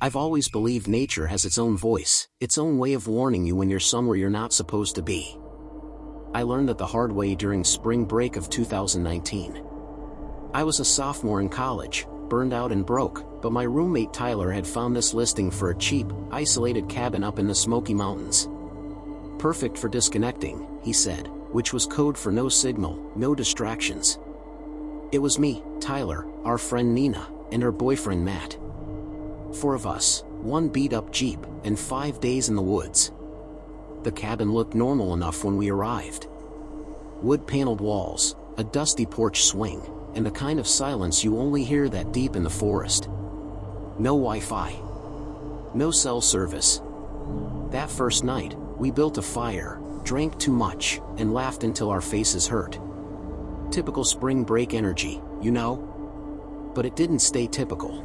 I've always believed nature has its own voice, its own way of warning you when you're somewhere you're not supposed to be. I learned that the hard way during spring break of 2019. I was a sophomore in college, burned out and broke, but my roommate Tyler had found this listing for a cheap, isolated cabin up in the Smoky Mountains. Perfect for disconnecting, he said, which was code for no signal, no distractions. It was me, Tyler, our friend Nina, and her boyfriend Matt. 4 of us, 1 beat-up Jeep, and 5 days in the woods. The cabin looked normal enough when we arrived. Wood-paneled walls, a dusty porch swing, and the kind of silence you only hear that deep in the forest. No Wi-Fi. No cell service. That first night, we built a fire, drank too much, and laughed until our faces hurt. Typical spring break energy, you know? But it didn't stay typical.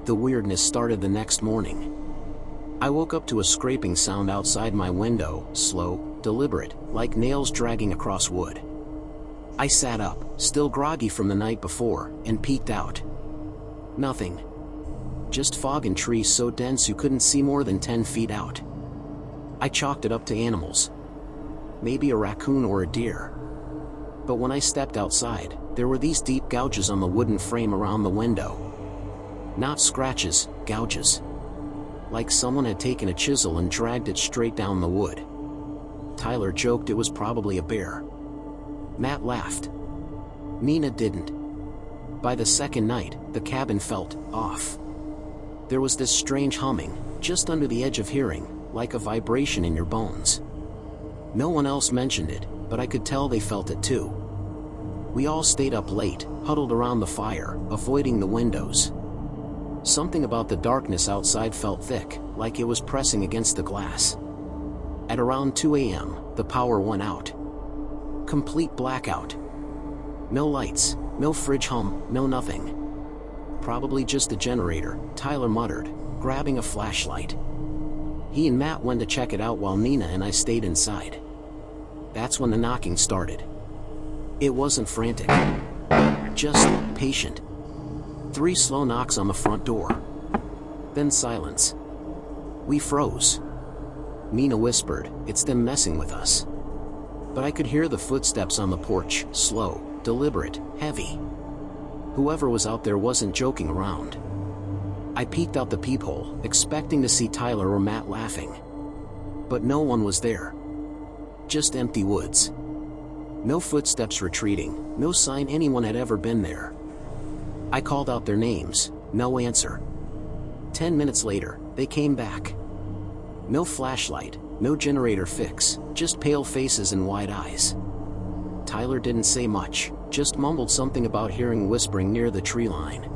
The weirdness started the next morning. I woke up to a scraping sound outside my window, slow, deliberate, like nails dragging across wood. I sat up, still groggy from the night before, and peeked out. Nothing. Just fog and trees so dense you couldn't see more than 10 feet out. I chalked it up to animals. Maybe a raccoon or a deer. But when I stepped outside, there were these deep gouges on the wooden frame around the window. Not scratches, gouges. Like someone had taken a chisel and dragged it straight down the wood. Tyler joked it was probably a bear. Matt laughed. Nina didn't. By the second night, the cabin felt off. There was this strange humming, just under the edge of hearing, like a vibration in your bones. No one else mentioned it, but I could tell they felt it too. We all stayed up late, huddled around the fire, avoiding the windows. Something about the darkness outside felt thick, like it was pressing against the glass. At around 2 a.m., the power went out. Complete blackout. No lights, no fridge hum, no nothing. Probably just the generator, Tyler muttered, grabbing a flashlight. He and Matt went to check it out while Nina and I stayed inside. That's when the knocking started. It wasn't frantic. Just patient. 3 slow knocks on the front door. Then silence. We froze. Nina whispered, "It's them messing with us." But I could hear the footsteps on the porch, slow, deliberate, heavy. Whoever was out there wasn't joking around. I peeked out the peephole, expecting to see Tyler or Matt laughing. But no one was there. Just empty woods. No footsteps retreating, no sign anyone had ever been there. I called out their names, no answer. 10 minutes later, they came back. No flashlight, no generator fix, just pale faces and wide eyes. Tyler didn't say much, just mumbled something about hearing whispering near the tree line.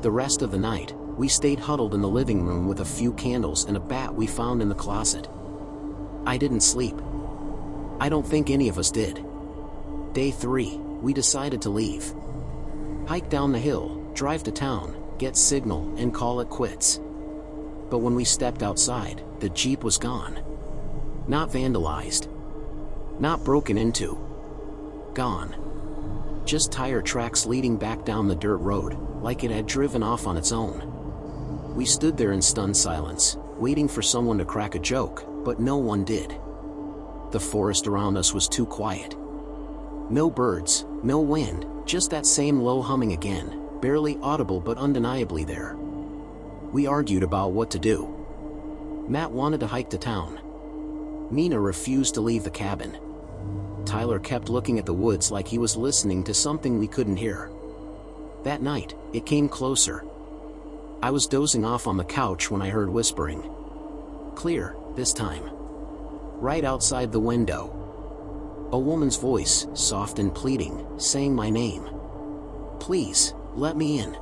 The rest of the night, we stayed huddled in the living room with a few candles and a bat we found in the closet. I didn't sleep. I don't think any of us did. Day 3, we decided to leave. Hike down the hill, drive to town, get signal, and call it quits. But when we stepped outside, the Jeep was gone. Not vandalized. Not broken into. Gone. Just tire tracks leading back down the dirt road, like it had driven off on its own. We stood there in stunned silence, waiting for someone to crack a joke, but no one did. The forest around us was too quiet. No birds, no wind, just that same low humming again, barely audible but undeniably there. We argued about what to do. Matt wanted to hike to town. Nina refused to leave the cabin. Tyler kept looking at the woods like he was listening to something we couldn't hear. That night, it came closer. I was dozing off on the couch when I heard whispering. Clear, this time. Right outside the window. A woman's voice, soft and pleading, saying my name. "Please, let me in."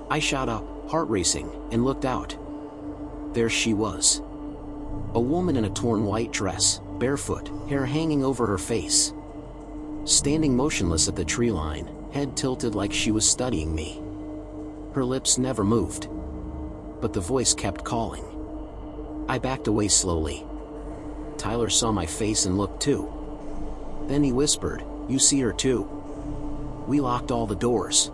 I shot up, heart racing, and looked out. There she was. A woman in a torn white dress, barefoot, hair hanging over her face. Standing motionless at the tree line, head tilted like she was studying me. Her lips never moved. But the voice kept calling. I backed away slowly. Tyler saw my face and looked too. Then he whispered, "You see her too?" We locked all the doors.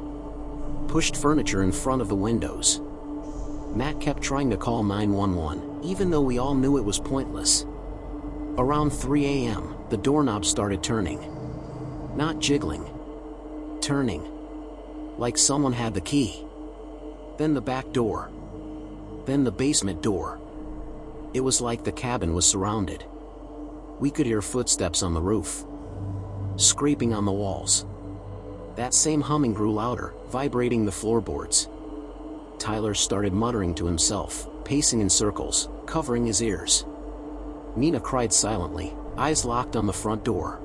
Pushed furniture in front of the windows. Matt kept trying to call 911, even though we all knew it was pointless. Around 3 a.m., the doorknob started turning. Not jiggling. Turning. Like someone had the key. Then the back door. Then the basement door. It was like the cabin was surrounded. We could hear footsteps on the roof. Scraping on the walls. That same humming grew louder, vibrating the floorboards. Tyler started muttering to himself, pacing in circles, covering his ears. Nina cried silently, eyes locked on the front door.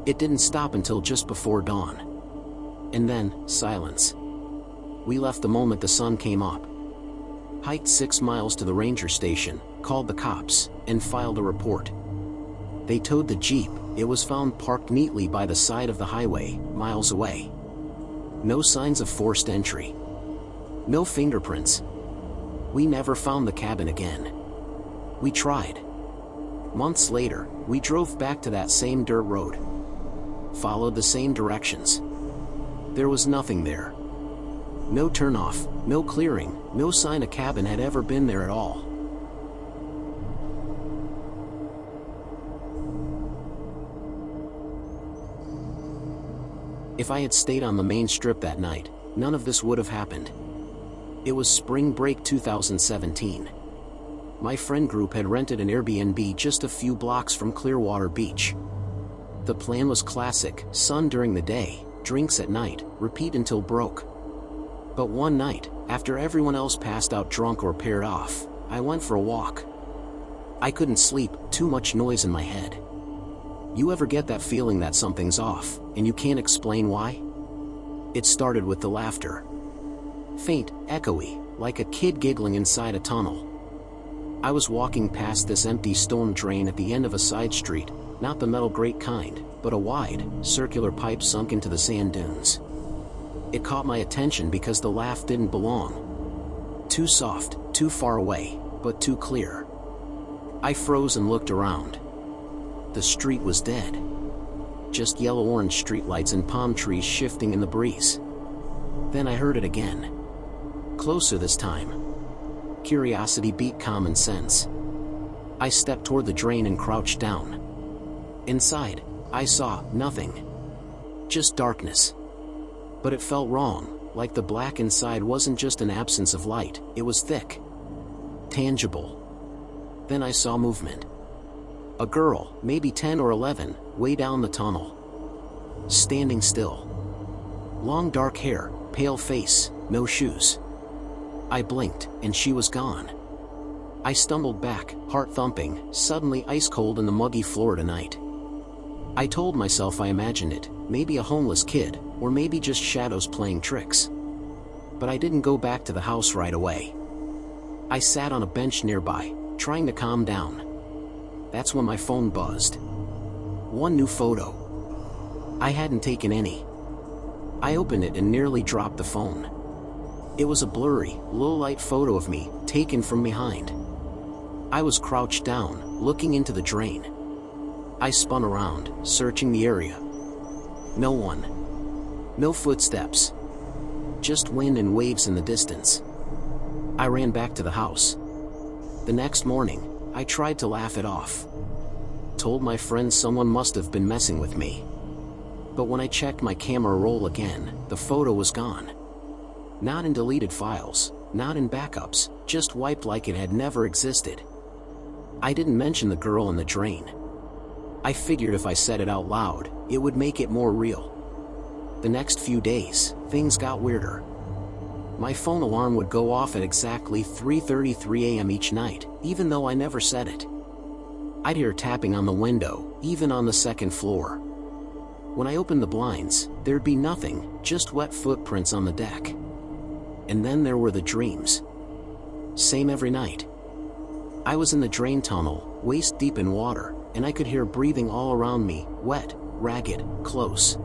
It didn't stop until just before dawn. And then, silence. We left the moment the sun came up. Hiked 6 miles to the ranger station, called the cops, and filed a report. They towed the Jeep. It was found parked neatly by the side of the highway, miles away. No signs of forced entry. No fingerprints. We never found the cabin again. We tried. Months later, we drove back to that same dirt road. Followed the same directions. There was nothing there. No turnoff, no clearing, no sign a cabin had ever been there at all. If I had stayed on the main strip that night, none of this would have happened. It was spring break 2017. My friend group had rented an Airbnb just a few blocks from Clearwater Beach. The plan was classic: sun during the day, drinks at night, repeat until broke. But one night, after everyone else passed out drunk or paired off, I went for a walk. I couldn't sleep, too much noise in my head. You ever get that feeling that something's off, and you can't explain why? It started with the laughter. Faint, echoey, like a kid giggling inside a tunnel. I was walking past this empty stone drain at the end of a side street, not the metal grate kind, but a wide, circular pipe sunk into the sand dunes. It caught my attention because the laugh didn't belong. Too soft, too far away, but too clear. I froze and looked around. The street was dead. Just yellow-orange streetlights and palm trees shifting in the breeze. Then I heard it again. Closer this time. Curiosity beat common sense. I stepped toward the drain and crouched down. Inside, I saw nothing. Just darkness. But it felt wrong, like the black inside wasn't just an absence of light, it was thick. Tangible. Then I saw movement. A girl, maybe 10 or 11, way down the tunnel. Standing still. Long dark hair, pale face, no shoes. I blinked, and she was gone. I stumbled back, heart thumping, suddenly ice cold in the muggy Florida night. I told myself I imagined it, maybe a homeless kid, or maybe just shadows playing tricks. But I didn't go back to the house right away. I sat on a bench nearby, trying to calm down. That's when my phone buzzed. One new photo. I hadn't taken any. I opened it and nearly dropped the phone. It was a blurry, low-light photo of me, taken from behind. I was crouched down, looking into the drain. I spun around, searching the area. No one. No footsteps. Just wind and waves in the distance. I ran back to the house. The next morning, I tried to laugh it off. Told my friends someone must have been messing with me. But when I checked my camera roll again, the photo was gone. Not in deleted files, not in backups, just wiped like it had never existed. I didn't mention the girl in the drain. I figured if I said it out loud, it would make it more real. The next few days, things got weirder. My phone alarm would go off at exactly 3:33 a.m. each night, even though I never said it. I'd hear tapping on the window, even on the second floor. When I opened the blinds, there'd be nothing, just wet footprints on the deck. And then there were the dreams. Same every night. I was in the drain tunnel, waist deep in water, and I could hear breathing all around me, wet, ragged, close.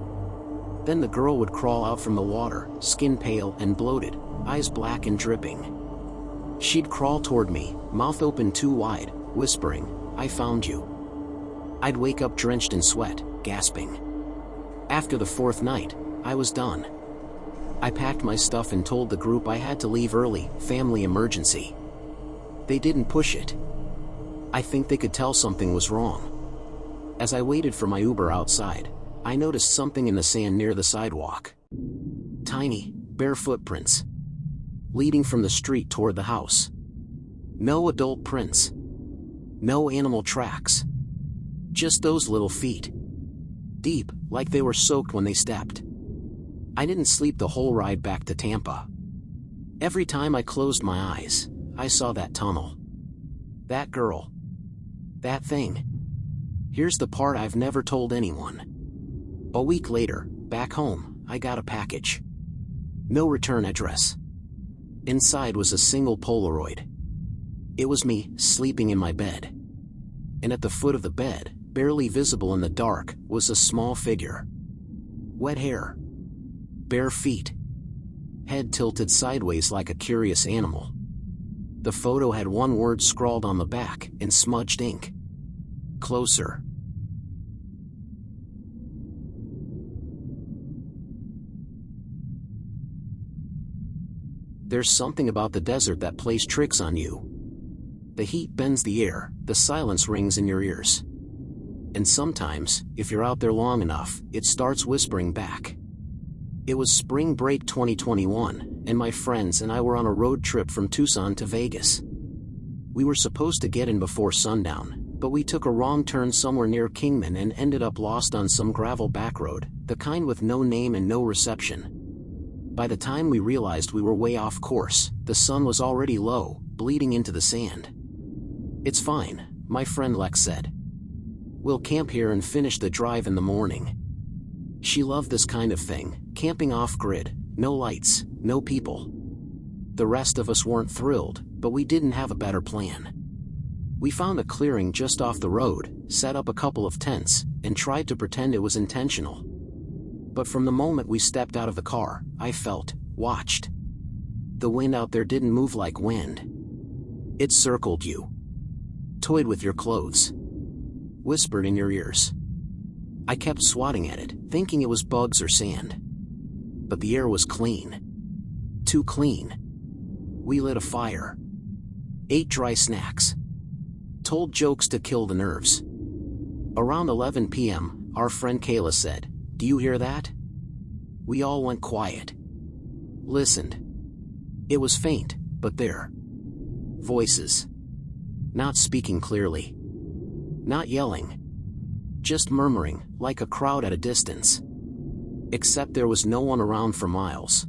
Then the girl would crawl out from the water, skin pale and bloated, eyes black and dripping. She'd crawl toward me, mouth open too wide, whispering, "I found you." I'd wake up drenched in sweat, gasping. After the fourth night, I was done. I packed my stuff and told the group I had to leave early, family emergency. They didn't push it. I think they could tell something was wrong. As I waited for my Uber outside, I noticed something in the sand near the sidewalk. Tiny, bare footprints, leading from the street toward the house. No adult prints. No animal tracks. Just those little feet. Deep, like they were soaked when they stepped. I didn't sleep the whole ride back to Tampa. Every time I closed my eyes, I saw that tunnel. That girl. That thing. Here's the part I've never told anyone. A week later, back home, I got a package. No return address. Inside was a single Polaroid. It was me, sleeping in my bed. And at the foot of the bed, barely visible in the dark, was a small figure. Wet hair. Bare feet. Head tilted sideways like a curious animal. The photo had one word scrawled on the back in smudged ink. Closer. There's something about the desert that plays tricks on you. The heat bends the air, the silence rings in your ears. And sometimes, if you're out there long enough, it starts whispering back. It was spring break 2021, and my friends and I were on a road trip from Tucson to Vegas. We were supposed to get in before sundown, but we took a wrong turn somewhere near Kingman and ended up lost on some gravel back road, the kind with no name and no reception. By the time we realized we were way off course, the sun was already low, bleeding into the sand. "It's fine," my friend Lex said. "We'll camp here and finish the drive in the morning." She loved this kind of thing, camping off-grid, no lights, no people. The rest of us weren't thrilled, but we didn't have a better plan. We found a clearing just off the road, set up a couple of tents, and tried to pretend it was intentional. But from the moment we stepped out of the car, I felt watched. The wind out there didn't move like wind. It circled you. Toyed with your clothes. Whispered in your ears. I kept swatting at it, thinking it was bugs or sand. But the air was clean. Too clean. We lit a fire. Ate dry snacks. Told jokes to kill the nerves. Around 11 p.m., our friend Kayla said, "Do you hear that?" We all went quiet. Listened. It was faint, but there. Voices. Not speaking clearly. Not yelling. Just murmuring, like a crowd at a distance. Except there was no one around for miles.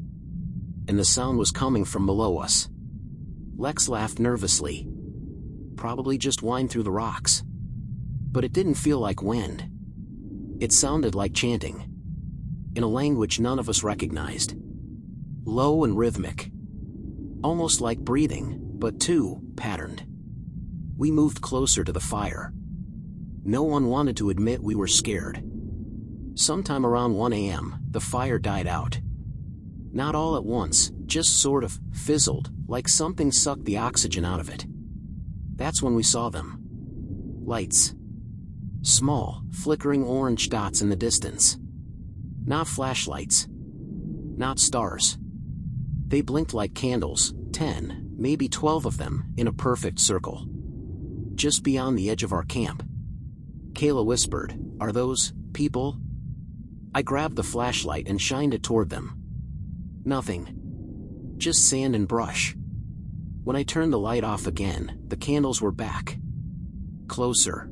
And the sound was coming from below us. Lex laughed nervously. Probably just whined through the rocks. But it didn't feel like wind. It sounded like chanting. In a language none of us recognized. Low and rhythmic. Almost like breathing, but too patterned. We moved closer to the fire. No one wanted to admit we were scared. Sometime around 1 a.m., the fire died out. Not all at once, just sort of fizzled, like something sucked the oxygen out of it. That's when we saw them. Lights. Small, flickering orange dots in the distance. Not flashlights. Not stars. They blinked like candles, 10, maybe 12 of them, in a perfect circle. Just beyond the edge of our camp. Kayla whispered, "Are those people?" I grabbed the flashlight and shined it toward them. Nothing. Just sand and brush. When I turned the light off again, the candles were back. Closer.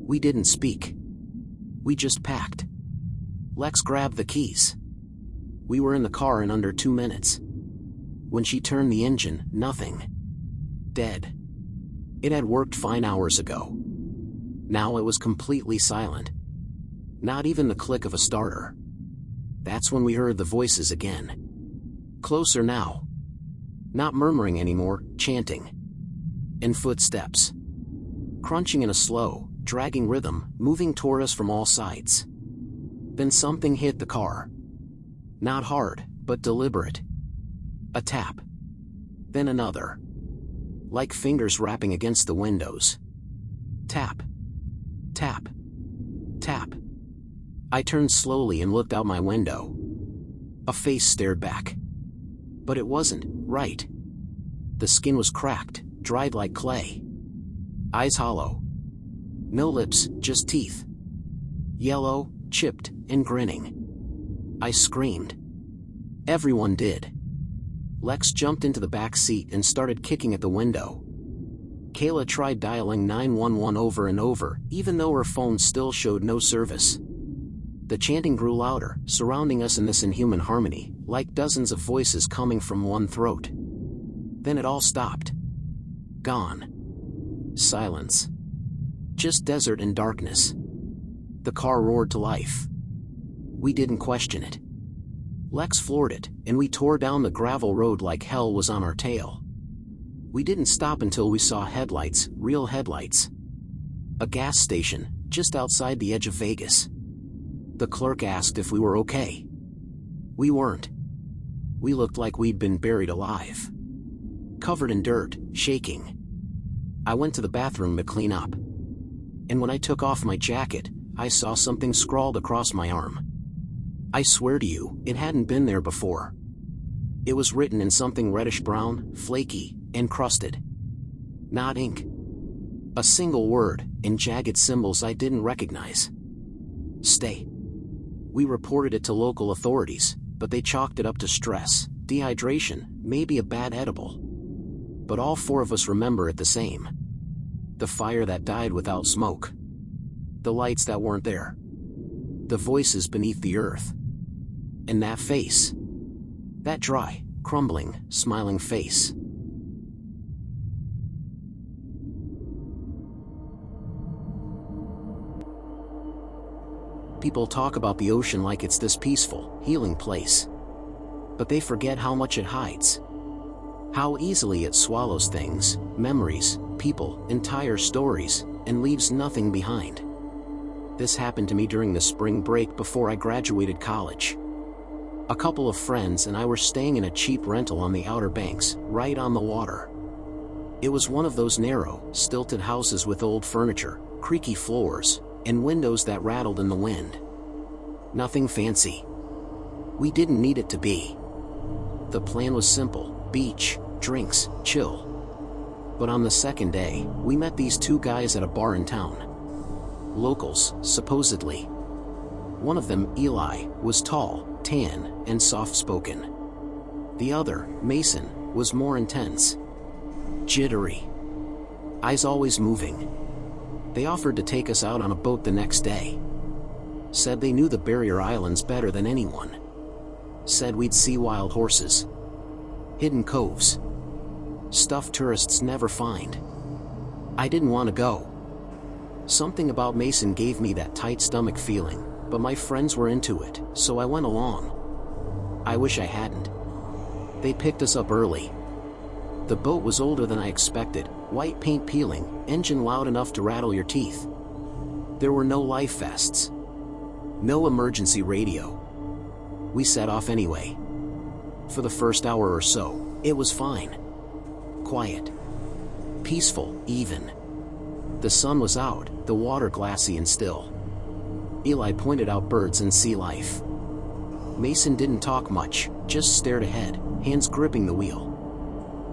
We didn't speak. We just packed. Lex grabbed the keys. We were in the car in under 2 minutes. When she turned the engine, nothing. Dead. It had worked fine hours ago. Now it was completely silent. Not even the click of a starter. That's when we heard the voices again. Closer now. Not murmuring anymore, chanting. And footsteps. Crunching in a slow, dragging rhythm, moving toward us from all sides. Then something hit the car. Not hard, but deliberate. A tap. Then another. Like fingers rapping against the windows. Tap. Tap. Tap. I turned slowly and looked out my window. A face stared back. But it wasn't right. The skin was cracked, dried like clay. Eyes hollow. No lips, just teeth. Yellow, chipped, and grinning. I screamed. Everyone did. Lex jumped into the back seat and started kicking at the window. Kayla tried dialing 911 over and over, even though her phone still showed no service. The chanting grew louder, surrounding us in this inhuman harmony, like dozens of voices coming from one throat. Then it all stopped. Gone. Silence. Just desert and darkness. The car roared to life. We didn't question it. Lex floored it, and we tore down the gravel road like hell was on our tail. We didn't stop until we saw headlights, real headlights. A gas station, just outside the edge of Vegas. The clerk asked if we were okay. We weren't. We looked like we'd been buried alive. Covered in dirt, shaking. I went to the bathroom to clean up. And when I took off my jacket, I saw something scrawled across my arm. I swear to you, it hadn't been there before. It was written in something reddish-brown, flaky, and crusted. Not ink. A single word, in jagged symbols I didn't recognize. Stay. We reported it to local authorities, but they chalked it up to stress, dehydration, maybe a bad edible. But all four of us remember it the same. The fire that died without smoke. The lights that weren't there. The voices beneath the earth. And that face. That dry, crumbling, smiling face. People talk about the ocean like it's this peaceful, healing place. But they forget how much it hides. How easily it swallows things, memories, people, entire stories, and leaves nothing behind. This happened to me during the spring break before I graduated college. A couple of friends and I were staying in a cheap rental on the Outer Banks, right on the water. It was one of those narrow, stilted houses with old furniture, creaky floors, and windows that rattled in the wind. Nothing fancy. We didn't need it to be. The plan was simple: beach, drinks, chill. But on the second day, we met these two guys at a bar in town. Locals, supposedly. One of them, Eli, was tall, tan, and soft-spoken. The other, Mason, was more intense. Jittery. Eyes always moving. They offered to take us out on a boat the next day. Said they knew the barrier islands better than anyone. Said we'd see wild horses. Hidden coves. Stuff tourists never find. I didn't want to go. Something about Mason gave me that tight stomach feeling, but my friends were into it, so I went along. I wish I hadn't. They picked us up early. The boat was older than I expected, white paint peeling, engine loud enough to rattle your teeth. There were no life vests. No emergency radio. We set off anyway. For the first hour or so, it was fine. Quiet. Peaceful, even. The sun was out, the water glassy and still. Eli pointed out birds and sea life. Mason didn't talk much, just stared ahead, hands gripping the wheel.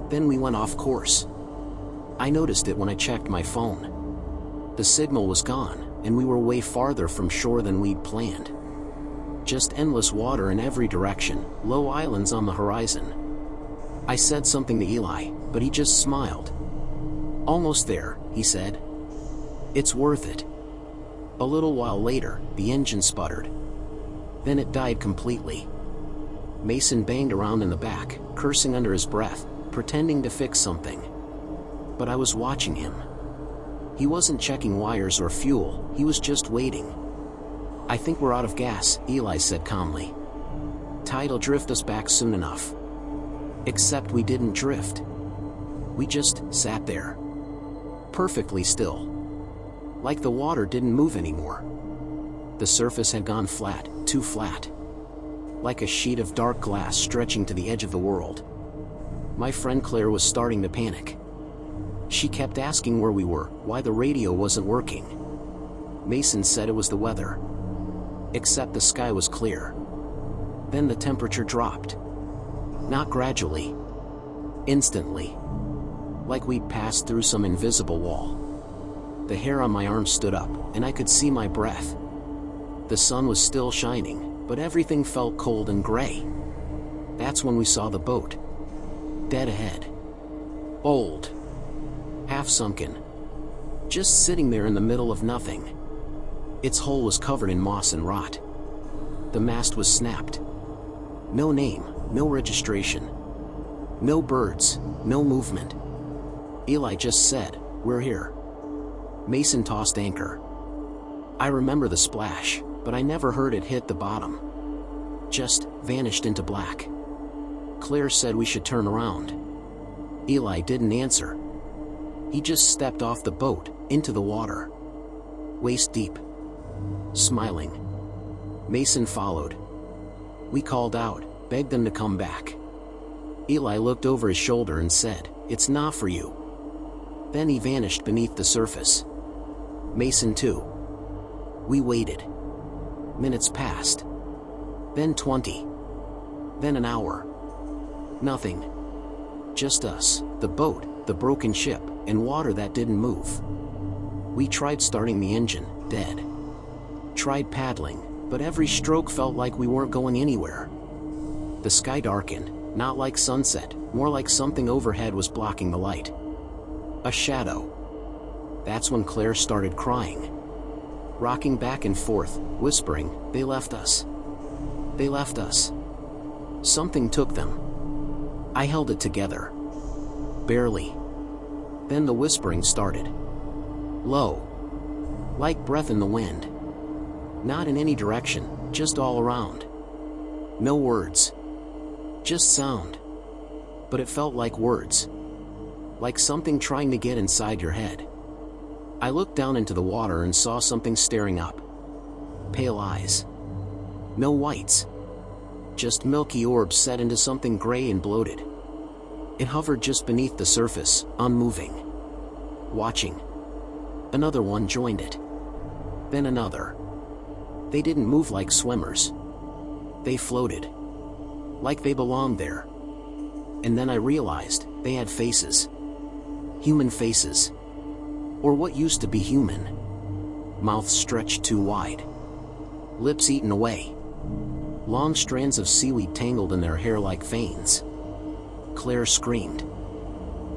Then we went off course. I noticed it when I checked my phone. The signal was gone, and we were way farther from shore than we'd planned. Just endless water in every direction, low islands on the horizon. I said something to Eli, but he just smiled. Almost there, he said. It's worth it. A little while later, the engine sputtered. Then it died completely. Mason banged around in the back, cursing under his breath, pretending to fix something. But I was watching him. He wasn't checking wires or fuel, he was just waiting. I think we're out of gas, Eli said calmly. Tide'll drift us back soon enough. Except we didn't drift. We just sat there. Perfectly still. Like the water didn't move anymore. The surface had gone flat, too flat. Like a sheet of dark glass stretching to the edge of the world. My friend Claire was starting to panic. She kept asking where we were, why the radio wasn't working. Mason said it was the weather. Except the sky was clear. Then the temperature dropped. Not gradually. Instantly. Like we'd passed through some invisible wall. The hair on my arm stood up, and I could see my breath. The sun was still shining, but everything felt cold and gray. That's when we saw the boat. Dead ahead. Old. Half sunken. Just sitting there in the middle of nothing. Its hull was covered in moss and rot. The mast was snapped. No name, no registration. No birds, no movement. Eli just said, "We're here." Mason tossed anchor. I remember the splash, but I never heard it hit the bottom. Just vanished into black. Claire said we should turn around. Eli didn't answer. He just stepped off the boat, into the water. Waist deep. Smiling. Mason followed. We called out, begged them to come back. Eli looked over his shoulder and said, "It's not for you." Then he vanished beneath the surface. Mason too. We waited. Minutes passed. Then 20. Then an hour. Nothing. Just us, the boat, the broken ship, and water that didn't move. We tried starting the engine, dead. Tried paddling, but every stroke felt like we weren't going anywhere. The sky darkened, not like sunset, more like something overhead was blocking the light. A shadow. That's when Claire started crying. Rocking back and forth, whispering, "They left us. They left us." Something took them. I held it together. Barely. Then the whispering started. Low. Like breath in the wind. Not in any direction, just all around. No words. Just sound. But it felt like words. Like something trying to get inside your head. I looked down into the water and saw something staring up. Pale eyes. No whites. Just milky orbs set into something gray and bloated. It hovered just beneath the surface, unmoving. Watching. Another one joined it. Then another. They didn't move like swimmers. They floated. Like they belonged there. And then I realized, they had faces. Human faces. Or what used to be human. Mouths stretched too wide. Lips eaten away. Long strands of seaweed tangled in their hair like veins. Claire screamed.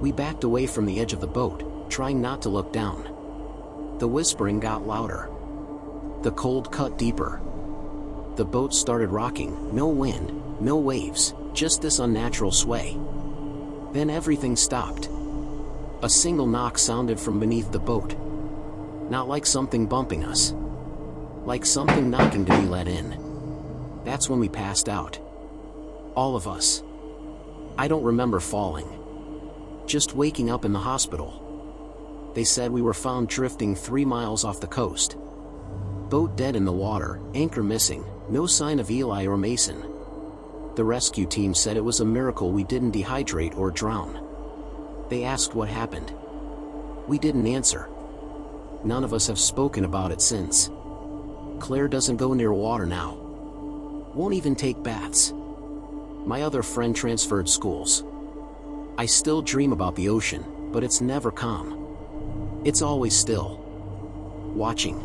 We backed away from the edge of the boat, trying not to look down. The whispering got louder. The cold cut deeper. The boat started rocking, no wind, no waves, just this unnatural sway. Then everything stopped. A single knock sounded from beneath the boat. Not like something bumping us. Like something knocking to be let in. That's when we passed out. All of us. I don't remember falling. Just waking up in the hospital. They said we were found drifting 3 miles off the coast. Boat dead in the water, anchor missing, no sign of Eli or Mason. The rescue team said it was a miracle we didn't dehydrate or drown. They asked what happened. We didn't answer. None of us have spoken about it since. Claire doesn't go near water now. Won't even take baths. My other friend transferred schools. I still dream about the ocean, but it's never calm. It's always still. Watching.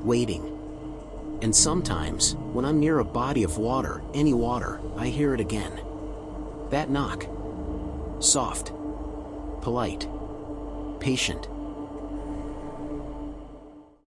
Waiting. And sometimes, when I'm near a body of water, any water, I hear it again. That knock. Soft. Polite. Patient.